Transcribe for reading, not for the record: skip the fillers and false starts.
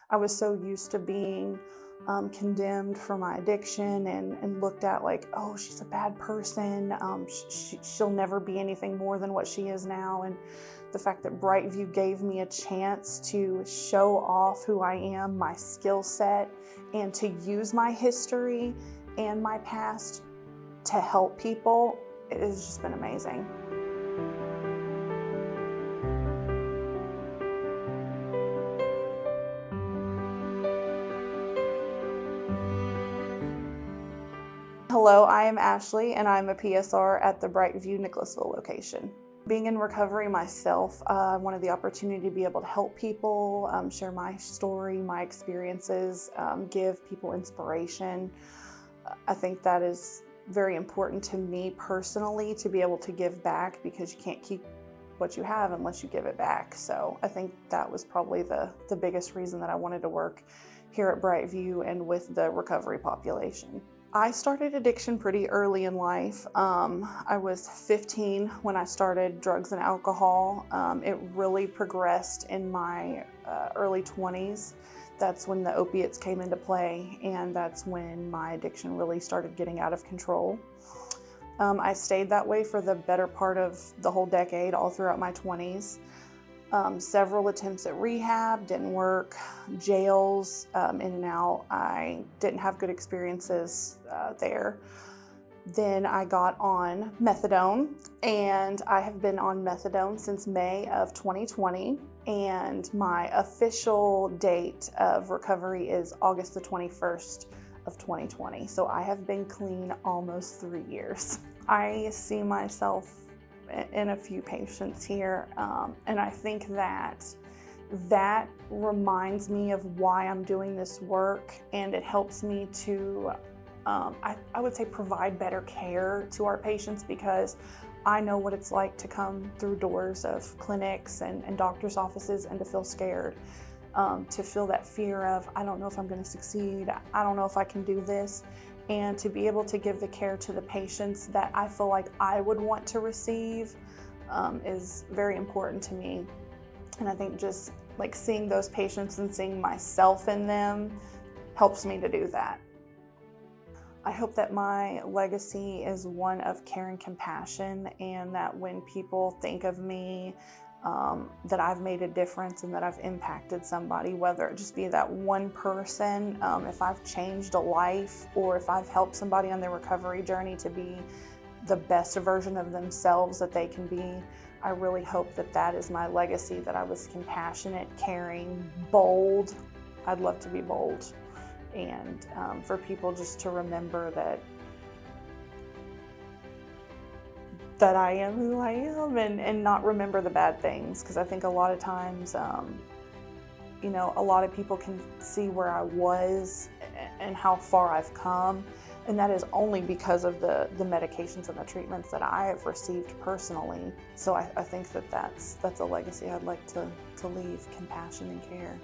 I was so used to being condemned for my addiction and looked at like, oh, she's a bad person. She'll never be anything more than what she is now. And the fact that Brightview gave me a chance to show off who I am, my skill set, and to use my history and my past to help people, it has just been amazing. Hello, I am Ashley and I'm a PSR at the Brightview Nicholasville location. Being in recovery myself, I wanted the opportunity to be able to help people, share my story, my experiences, give people inspiration. I think that is very important to me personally, to be able to give back, because you can't keep what you have unless you give it back. So I think that was probably the biggest reason that I wanted to work here at Brightview and with the recovery population. I started addiction pretty early in life. I was 15 when I started drugs and alcohol. It really progressed in my early 20s. That's when the opiates came into play, and that's when my addiction really started getting out of control. I stayed that way for the better part of the whole decade, all throughout my 20s. Several attempts at rehab didn't work, jails, in and out. I didn't have good experiences there. Then I got on methadone, and I have been on methadone since May of 2020, and my official date of recovery is August the 21st of 2020. So I have been clean almost 3 years. I see myself in a few patients here, and I think that reminds me of why I'm doing this work, and it helps me to I would say provide better care to our patients, because I know what it's like to come through doors of clinics and doctors' offices and to feel scared, to feel that fear of, I don't know if I'm going to succeed, I don't know if I can do this. And to be able to give the care to the patients that I feel like I would want to receive is very important to me. And I think just like seeing those patients and seeing myself in them helps me to do that. I hope that my legacy is one of care and compassion, and that when people think of me, that I've made a difference and that I've impacted somebody, whether it just be that one person, if I've changed a life, or if I've helped somebody on their recovery journey to be the best version of themselves that they can be. I really hope that that is my legacy, that I was compassionate, caring, bold. I'd love to be bold. And for people just to remember that I am who I am, and not remember the bad things, because I think a lot of times, you know, a lot of people can see where I was and how far I've come, and that is only because of the medications and the treatments that I have received personally. So I think that that's a legacy I'd like to leave: compassion and care.